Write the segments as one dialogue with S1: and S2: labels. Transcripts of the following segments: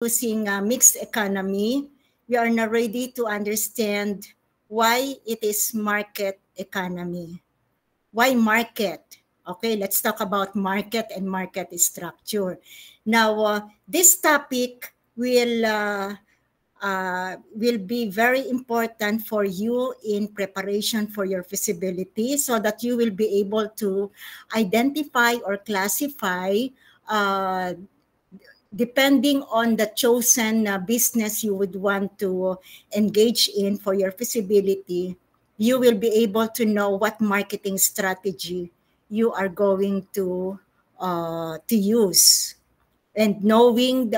S1: using a mixed economy, we are now ready to understand why it is market economy. Why market? Okay, let's talk about market and market structure. Now, this topic will be very important for you in preparation for your feasibility so that you will be able to identify or classify depending on the chosen business you would want to engage in for your feasibility. You will be able to know what marketing strategy you are going to use. And knowing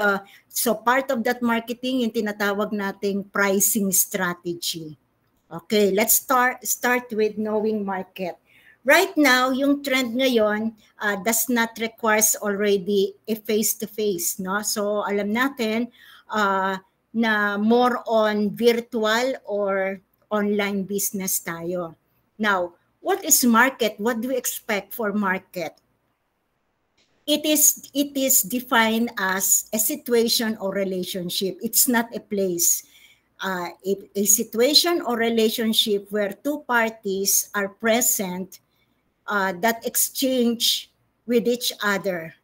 S1: so part of that marketing, yung tinatawag nating pricing strategy. Okay, let's start with knowing market. Right now, yung trend ngayon does not requires already a face-to-face, no? So alam natin na more on virtual or online business tayo. Now, what is market? What do we expect for market? It is defined as a situation or relationship. It's not a place. A situation or relationship where two parties are present that exchange with each other,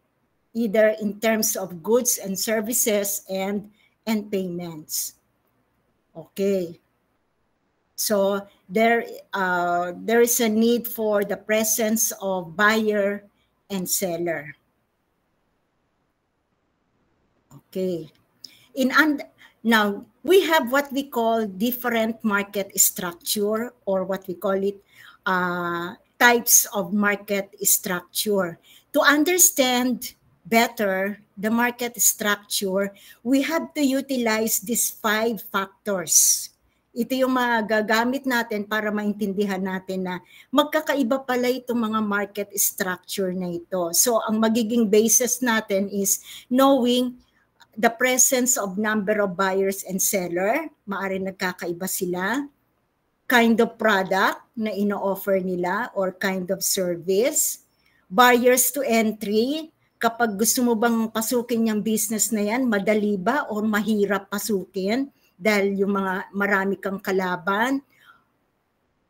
S1: either in terms of goods and services and payments. Okay. So there is a need for the presence of buyer and seller. Okay. Now, we have what we call different market structure, or what we call it types of market structure. To understand better the market structure, we have to utilize these 5 factors. Ito yung magagamit natin para maintindihan natin na magkakaiba pala itong mga market structure na ito. So, ang magiging basis natin is knowing the presence of number of buyers and seller, maaari nagkakaiba sila, kind of product na ino-offer nila or kind of service, barriers to entry, kapag gusto mo bang pasukin yung business na yan, madali ba o mahirap pasukin dahil yung mga marami kang kalaban,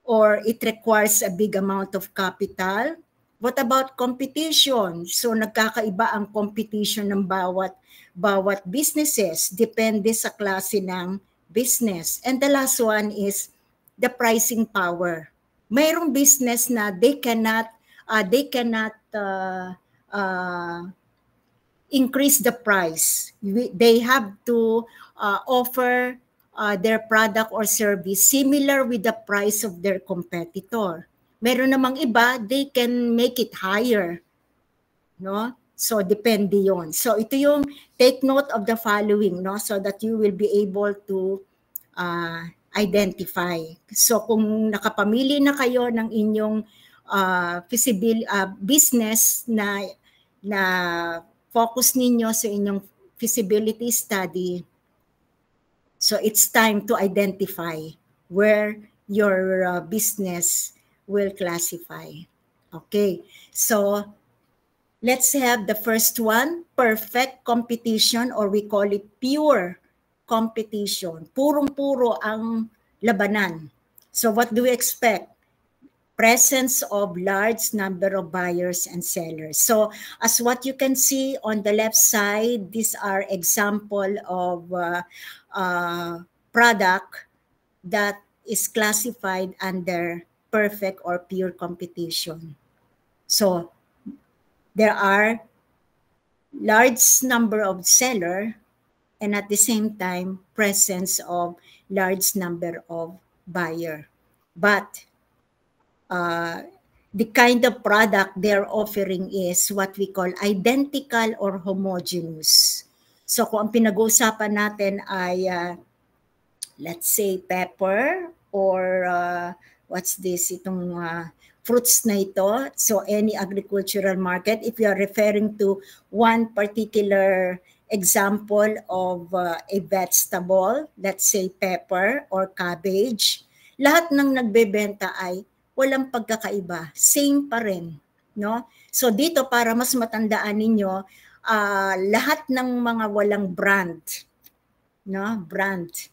S1: or it requires a big amount of capital. What about competition? So nagkakaiba ang competition ng bawat businesses, depende sa klase ng business. And the last one is the pricing power. Mayroong business na they cannot increase the price. They have to offer their product or service similar with the price of their competitor. Meron namang iba, they can make it higher, no? So depende yon. So ito yung take note of the following, no, so that you will be able to identify. So kung nakapamili na kayo ng inyong business na focus ninyo sa inyong feasibility study, so it's time to identify where your business will classify. Okay, so let's have the first one, perfect competition, or we call it pure competition. Purong-puro ang labanan. So what do we expect? Presence of large number of buyers and sellers. So as what you can see on the left side, these are example of product that is classified under perfect or pure competition. So there are large number of seller and at the same time presence of large number of buyer. But the kind of product they're offering is what we call identical or homogeneous. So kung ang pinag-uusapan natin ay let's say pepper or what's this, itong fruits na ito. So any agricultural market, if you are referring to one particular example of a vegetable, let's say pepper or cabbage, lahat ng nagbebenta ay walang pagkakaiba, same pa rin, no? So dito para mas matandaan ninyo, lahat ng mga walang brand, no, brand,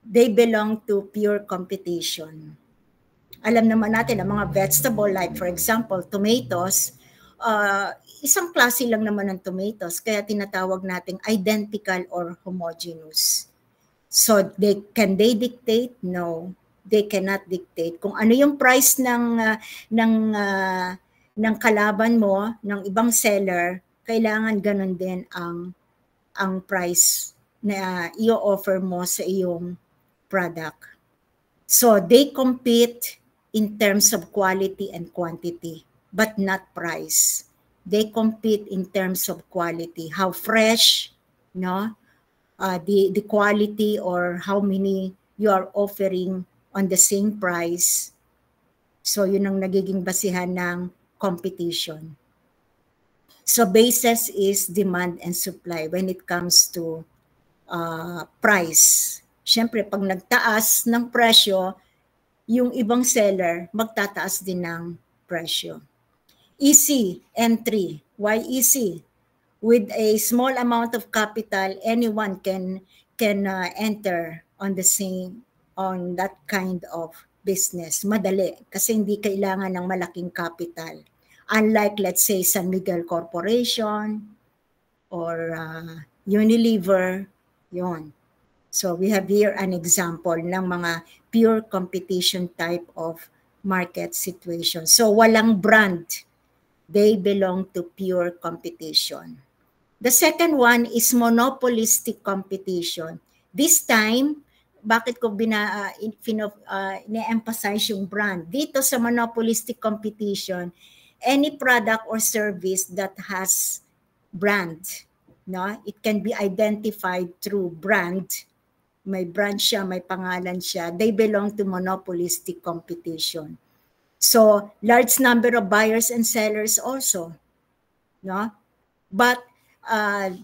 S1: they belong to pure competition. Alam naman natin ang mga vegetable like for example tomatoes, isang klase lang naman ng tomatoes kaya tinatawag nating identical or homogeneous. So can they dictate? No, they cannot dictate. Kung ano yung price ng kalaban mo, ng ibang seller, kailangan ganun din ang price na i-offer mo sa iyong product. So they compete in terms of quality and quantity, but not price. They compete in terms of quality, how fresh, no, the quality or how many you are offering on the same price. So yun ang nagiging basihan ng competition. So basis is demand and supply when it comes to price. Siyempre, pag nagtaas ng presyo, yung ibang seller magtataas din ng presyo. Easy entry. Why easy? With a small amount of capital, anyone can enter on that kind of business. Madali kasi hindi kailangan ng malaking capital. Unlike let's say San Miguel Corporation or Unilever, yon. So we have here an example ng mga pure competition type of market situation. So walang brand. They belong to pure competition. The second one is monopolistic competition. This time, bakit ko ine-emphasize yung brand? Dito sa monopolistic competition, any product or service that has brand, no? It can be identified through brand. May brand siya, may pangalan siya. They belong to monopolistic competition. So, large number of buyers and sellers also, no? But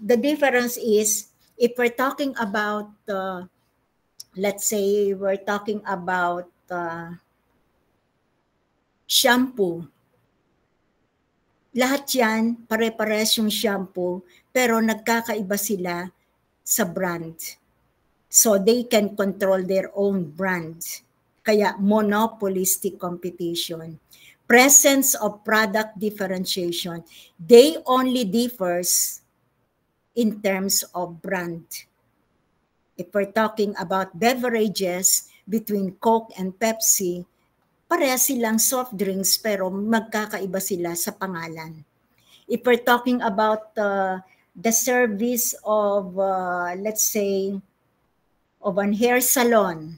S1: the difference is, if we're talking about, let's say, we're talking about shampoo. Lahat yan, pare-pares yung shampoo, pero nagkakaiba sila sa brand. So they can control their own brand. Kaya monopolistic competition. Presence of product differentiation. They only differs in terms of brand. If we're talking about beverages between Coke and Pepsi, pareha silang soft drinks pero magkakaiba sila sa pangalan. If we're talking about the service of, let's say, of an hair salon.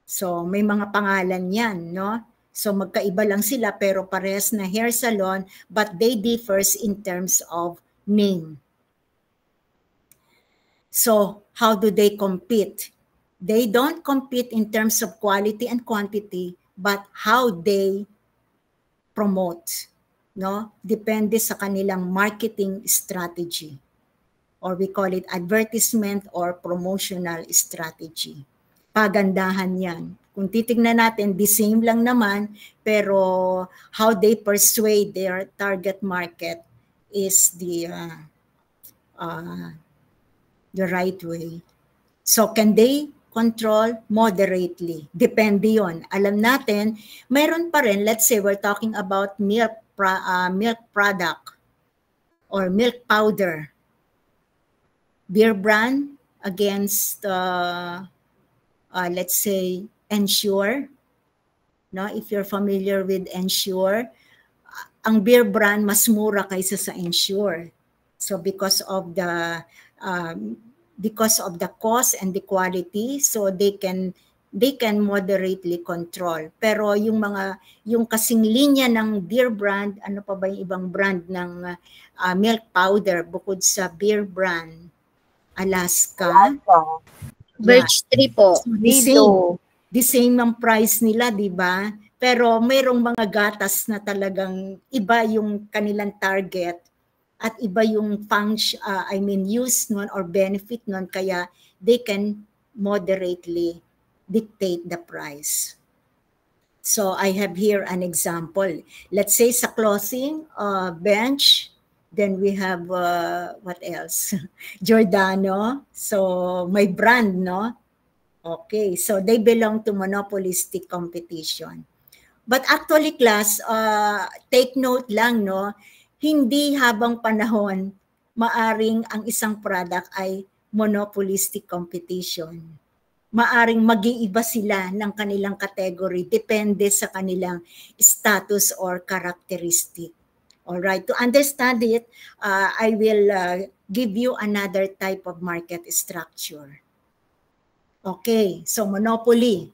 S1: So may mga pangalan yan, no? So magkaiba lang sila pero parehas na hair salon but they differs in terms of name. So how do they compete? They don't compete in terms of quality and quantity but how they promote, no? Depende sa kanilang marketing strategy. Or we call it advertisement or promotional strategy. Pagandahan yan. Kung titignan natin, the same lang naman, pero how they persuade their target market is the right way. So can they control moderately? Depende yon. Alam natin, mayroon pa rin, let's say we're talking about milk product or milk powder. Beer brand against, let's say, Ensure. No? If you're familiar with Ensure, ang beer brand mas mura kaysa sa Ensure. So because of the cost and the quality, so they can moderately control. Pero yung kasing linya ng beer brand, ano pa ba yung ibang brand ng milk powder bukod sa beer brand? Alaska.
S2: Birch Tree po.
S1: So the same ang price nila, di ba? Pero mayroong mga gatas na talagang iba yung kanilang target at iba yung function, use nun or benefit nun, kaya they can moderately dictate the price. So I have here an example. Let's say sa clothing bench, Then we have, what else? Giordano. So, my brand, no? Okay, so they belong to monopolistic competition. But actually, class, take note lang, no? Hindi habang panahon, maaring ang isang product ay monopolistic competition. Maaring mag-iiba sila ng kanilang category, depende sa kanilang status or characteristic. All right, to understand it, I will give you another type of market structure. Okay, so monopoly.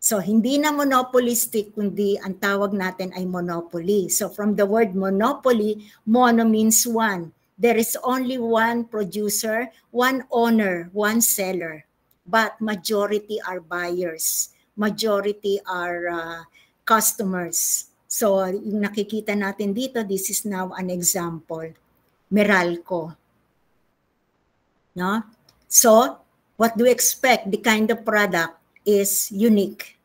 S1: So hindi na monopolistic, kundi ang tawag natin ay monopoly. So from the word monopoly, mono means one. There is only one producer, one owner, one seller. But majority are buyers. Majority are customers. So yung nakikita natin dito, this is now an example. Meralco. No? So, what do we expect? The kind of product is unique.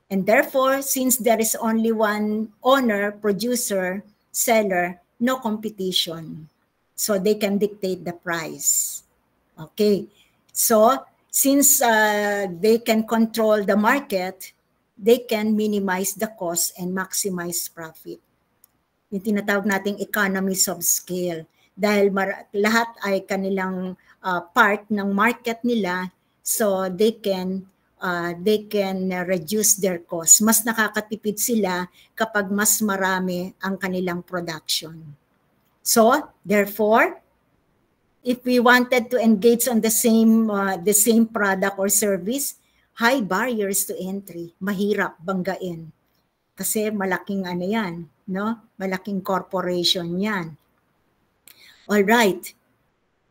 S1: And therefore, since there is only one owner, producer, seller, no competition. So they can dictate the price. Okay. So since they can control the market, they can minimize the cost and maximize profit. Yung tinatawag nating economies of scale. Dahil lahat ay kanilang part ng market nila, so they can reduce their cost. Mas nakakatipid sila kapag mas marami ang kanilang production. So, therefore, if we wanted to engage on the same product or service, high barriers to entry, mahirap banggain. Kasi malaking ano yan, no? Malaking corporation yan. All right.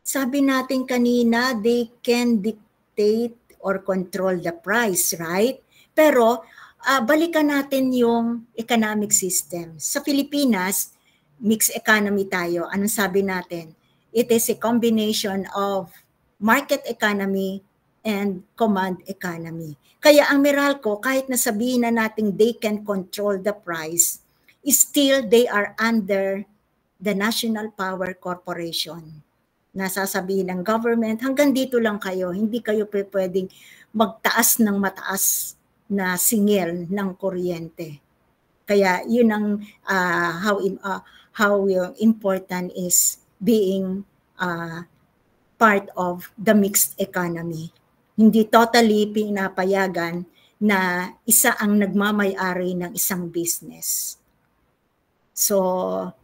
S1: Sabi natin kanina, they can dictate or control the price, right? Pero balikan natin yung economic system. Sa Pilipinas, mixed economy tayo. Anong sabi natin? It is a combination of market economy and command economy. Kaya ang Meralco, kahit na sabihin na natin they can control the price, still they are under the National Power Corporation. Nasasabihin ng government, hanggang dito lang kayo, hindi kayo pwedeng magtaas ng mataas na singil ng kuryente. Kaya yun ang how important is being part of the mixed economy. Hindi totally pinapayagan na isa ang nagmamay-ari ng isang business. So,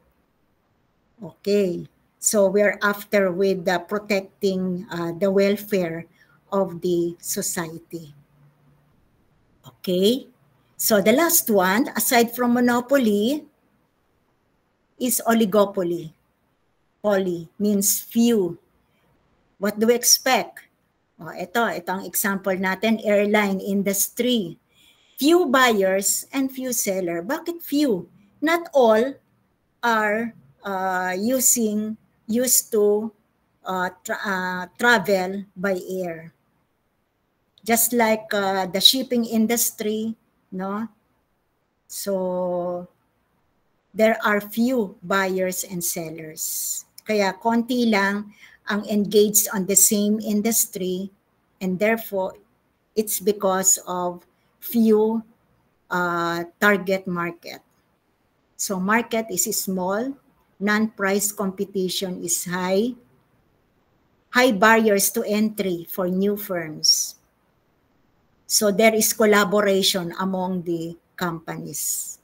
S1: okay. So we're after with protecting the welfare of the society. Okay. So the last one, aside from monopoly, is oligopoly. Poly means few. What do we expect? Ito ang example natin, airline industry. Few buyers and few sellers. Bakit few? Not all are used to travel by air. Just like the shipping industry, no? So there are few buyers and sellers. Kaya konti lang ang engaged on the same industry, and therefore it's because of few target market. So market is small, non-price competition is high, high barriers to entry for new firms. So there is collaboration among the companies.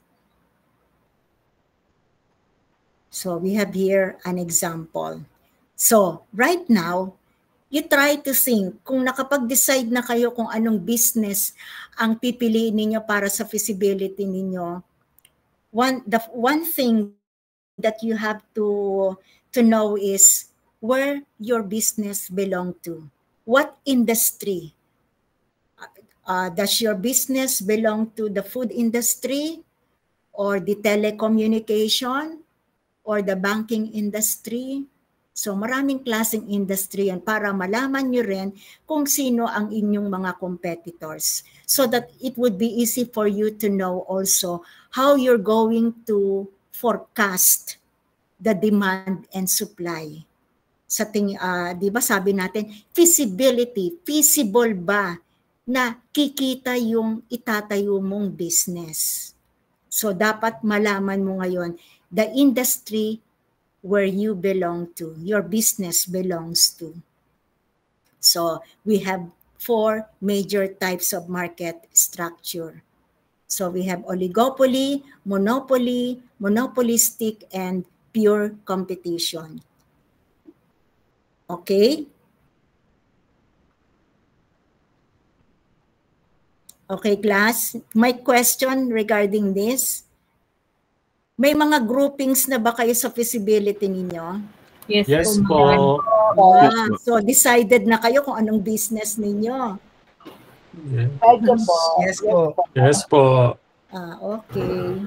S1: So we have here an example. So right now, you try to think, kung nakapag-decide na kayo kung anong business ang pipiliin ninyo para sa feasibility ninyo, the one thing that you have to know is where your business belong to. What industry? Does your business belong to the food industry or the telecommunication or the banking industry? So maraming klaseng industry yan para malaman nyo rin kung sino ang inyong mga competitors, so that it would be easy for you to know also how you're going to forecast the demand and supply. Sa di ba sabi natin, feasibility, feasible ba na kikita yung itatayo mong business. So dapat malaman mo ngayon, the industry where you belong to, your business belongs to. So we have 4 major types of market structure. So we have oligopoly, monopoly, monopolistic, and pure competition. Okay? Okay, class. My question regarding this, may mga groupings na ba kayo sa feasibility ninyo?
S3: Yes po.
S1: So decided na kayo kung anong business ninyo?
S4: Yes po.
S3: Yes po.
S1: Okay.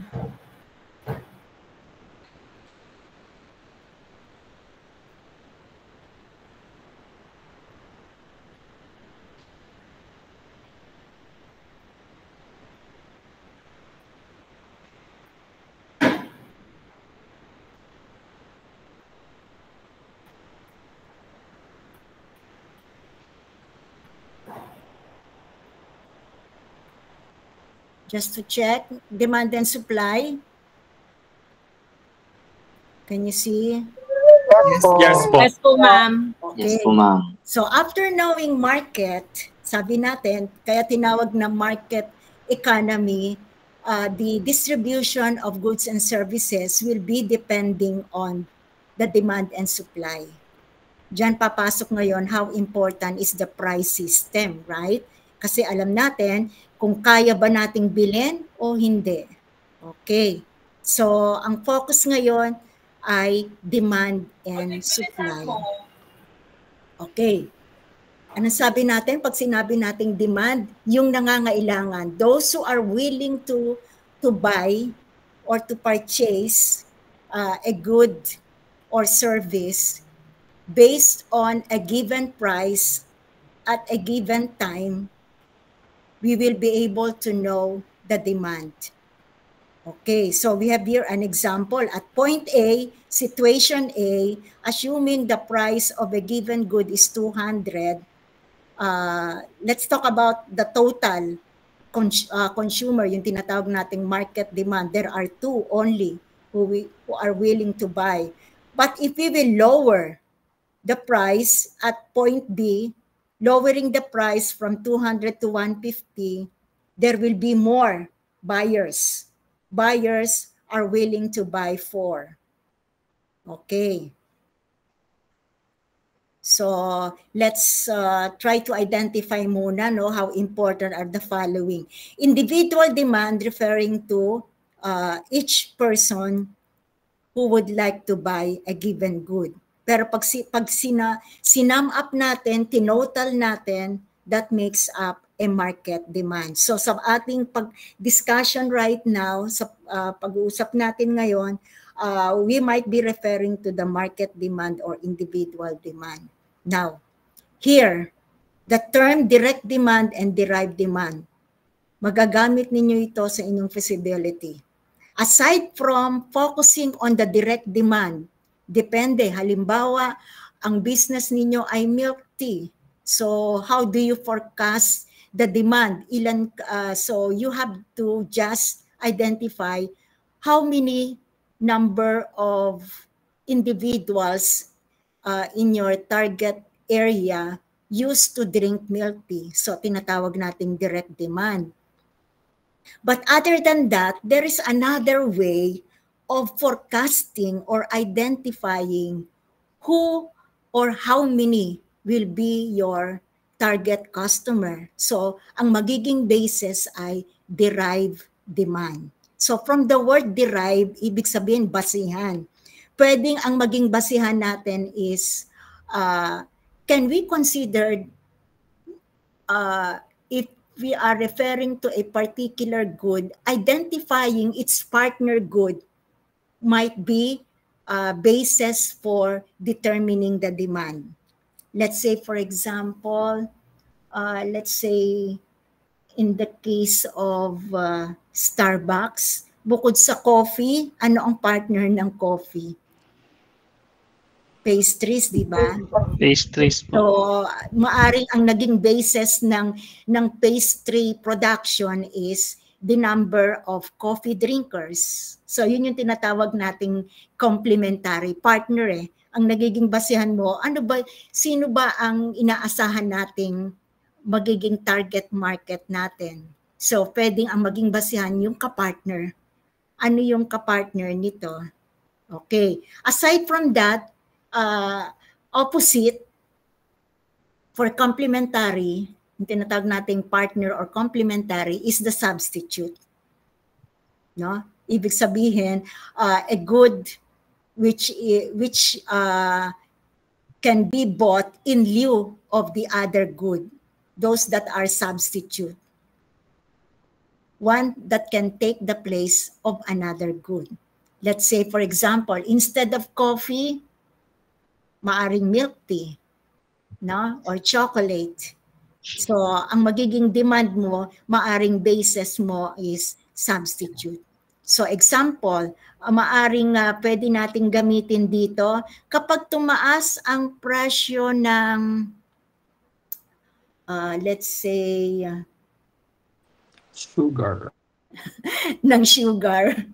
S1: Just to check, demand and supply. Can you see?
S3: Yes po.
S5: Yes po, ma'am.
S1: Okay.
S6: Yes po, ma'am.
S1: So after knowing market, sabi natin, kaya tinawag na market economy, the distribution of goods and services will be depending on the demand and supply. Diyan papasok ngayon how important is the price system, right? Kasi alam natin kung kaya ba nating bilhin o hindi. Okay. So ang focus ngayon ay demand and supply. Okay. Anong sabi natin pag sinabi nating demand? Yung nangangailangan, those who are willing to buy or to purchase a good or service based on a given price at a given time, we will be able to know the demand. Okay, so we have here an example. At point A, situation A, assuming the price of a given good is 200, let's talk about the total consumer, yung tinatawag nating market demand. There are 2 only who are willing to buy. But if we will lower the price at point B, lowering the price from 200 to 150, there will be more buyers. Buyers are willing to buy 4. Okay. So let's try to identify muna how important are the following. Individual demand referring to each person who would like to buy a given good. Pero pag sinum up natin, tinotal natin, that makes up a market demand. So sa ating discussion right now, sa pag-uusap natin ngayon, we might be referring to the market demand or individual demand. Now, here, the term direct demand and derived demand, magagamit ninyo ito sa inyong feasibility. Aside from focusing on the direct demand, depende. Halimbawa, ang business ninyo ay milk tea. So, how do you forecast the demand? So, you have to just identify how many number of individuals in your target area used to drink milk tea. So, tinatawag nating direct demand. But other than that, there is another way of forecasting or identifying who or how many will be your target customer. So, ang magiging basis ay derived demand. So, from the word derive, ibig sabihin basihan. Pwedeng ang maging basihan natin is, can we consider if we are referring to a particular good, identifying its partner good might be basis for determining the demand. Let's say, for example, let's say in the case of Starbucks, bukod sa coffee, ano ang partner ng coffee? Pastries, di ba?
S3: Pastries po.
S1: So, maaring ang naging basis ng pastry production is the number of coffee drinkers. So, yun yung tinatawag nating complementary partner eh. Ang nagiging basihan mo, sino ba ang inaasahan nating magiging target market natin? So, pwedeng ang maging basihan yung kapartner. Ano yung kapartner nito? Okay. Aside from that, opposite for complementary, yung tinatawag nating partner or complementary is the substitute. No? Ibig sabihin, a good which can be bought in lieu of the other good, those that are substitute. One that can take the place of another good. Let's say, for example, instead of coffee, maaring milk tea, no? Or chocolate. So, ang magiging demand mo, maaring basis mo is substitute. So, example, maaring pwede nating gamitin dito kapag tumaas ang presyo ng, let's say,
S3: Sugar.
S1: ng sugar,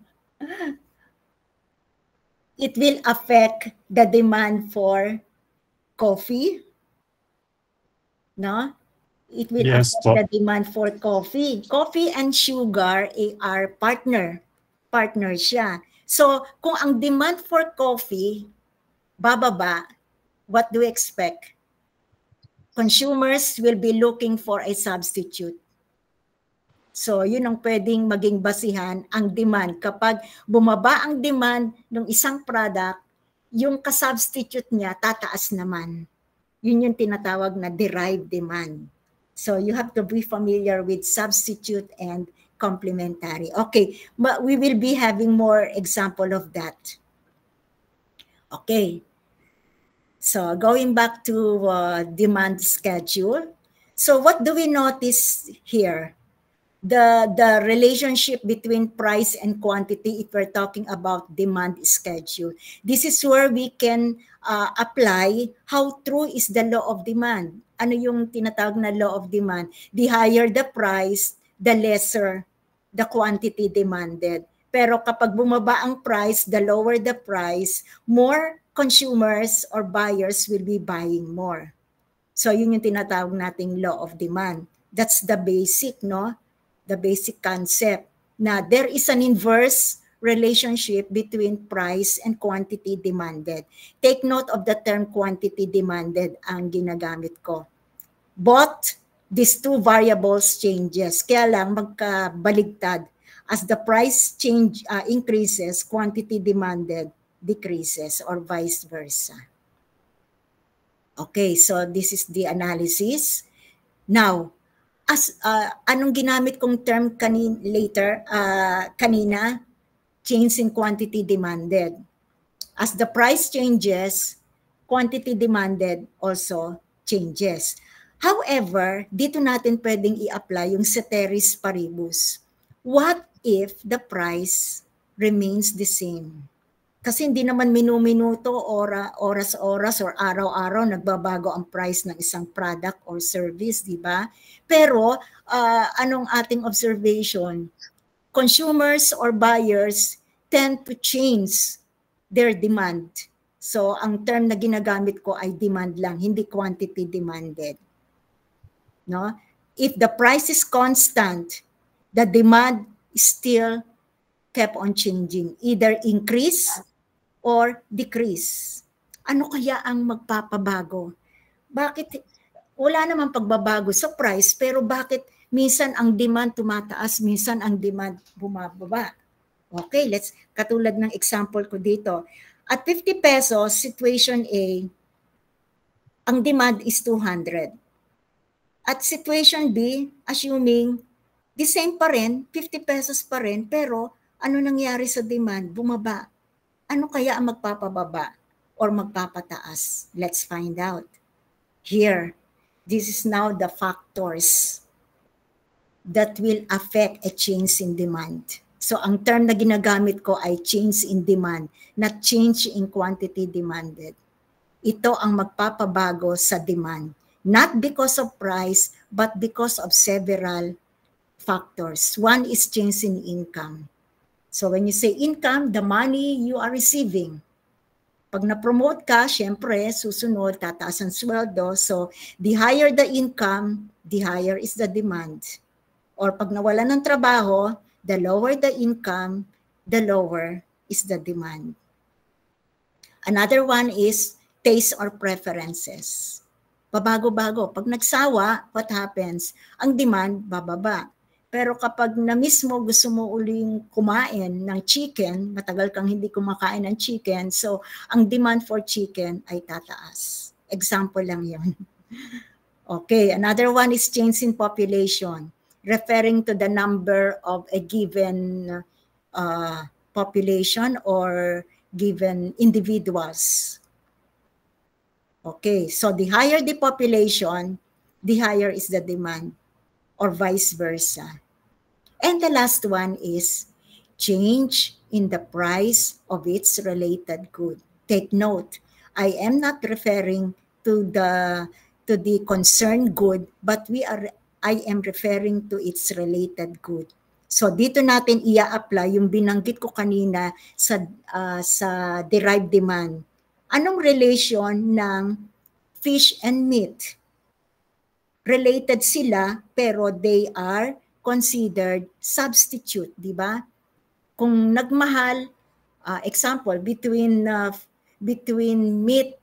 S1: it will affect the demand for coffee, no? It will
S3: Yes,
S1: affect
S3: po.
S1: the demand for coffee. Coffee and sugar are partner siya. So, kung ang demand for coffee bababa, what do we expect? Consumers will be looking for a substitute. So, yun ang pwedeng maging basihan ang demand. Kapag bumaba ang demand ng isang product, yung kasubstitute niya tataas naman. Yun yung tinatawag na derived demand. So, you have to be familiar with substitute and complementary. Okay, but we will be having more example of that. Okay. So, going back to demand schedule. So, what do we notice here? The relationship between price and quantity if we're talking about demand schedule. This is where we can apply how true is the law of demand. Ano yung tinatawag na law of demand? The higher the price, the lesser the quantity demanded. Pero kapag bumaba ang price, the lower the price, more consumers or buyers will be buying more. So yun yung tinatawag nating law of demand. That's the basic, no? The basic concept na there is an inverse relationship between price and quantity demanded. Take note of the term quantity demanded ang ginagamit ko. Both these two variables changes. Kaya lang magkabaligtad. As the price increases, quantity demanded decreases or vice versa. Okay, so this is the analysis. Now, anong ginamit kong term kanina? Change in quantity demanded. As the price changes, quantity demanded also changes. However, dito natin pwedeng i-apply yung ceteris paribus. What if the price remains the same? Kasi hindi naman minuminuto, oras-oras or araw-araw nagbabago ang price ng isang product or service, di ba? Pero anong ating observation? Consumers or buyers tend to change their demand. So ang term na ginagamit ko ay demand lang, hindi quantity demanded. No? If the price is constant, the demand still kept on changing, either increase or decrease. Ano kaya ang magpapabago? Bakit wala namang pagbabago sa price, pero bakit minsan ang demand tumataas, minsan ang demand bumababa? Okay, katulad ng example ko dito. At 50 pesos, situation A, ang demand is 200. At situation B, assuming the same pa rin, 50 pesos pa rin, pero ano nangyari sa demand? Bumaba. Ano kaya ang magpapababa or magpapataas? Let's find out. Here, this is now the factors that will affect a change in demand. So ang term na ginagamit ko ay change in demand, not change in quantity demanded. ito ang magpapabago sa demand. Not because of price, but because of several factors. One is change in income. So when you say income, the money you are receiving. Pag na-promote ka, syempre, susunod, tataas ang sweldo. So the higher the income, the higher is the demand. Or pag nawala ng trabaho, the lower the income, the lower is the demand. Another one is taste or preferences. Pabago-bago. Pag nagsawa, what happens? Ang demand, bababa. Pero kapag na mismo gusto mo uling kumain ng chicken, matagal kang hindi kumakain ng chicken, so ang demand for chicken ay tataas. Example lang yun. Okay, another one is change in population, referring to the number of a given population or given individuals. Okay, so the higher the population, the higher is the demand, or vice versa. And the last one is change in the price of its related good. Take note, I am not referring to the concerned good, but I am referring to its related good. So dito natin ia-apply yung binanggit ko kanina sa derived demand. Anong relation ng fish and meat? Related sila pero they are considered substitute, di ba? Kung nagmahal, example, between meat,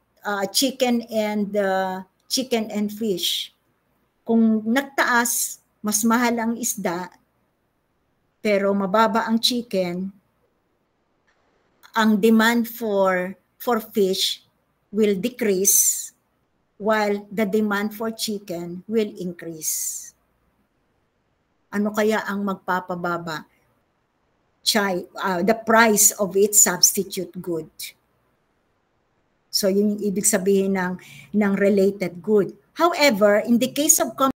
S1: chicken and fish. Kung nagtaas, mas mahal ang isda, pero mababa ang chicken, ang demand for fish will decrease while the demand for chicken will increase. Ano kaya ang magpapababa? The price of its substitute good. So yun yung ibig sabihin ng related good. However, in the case of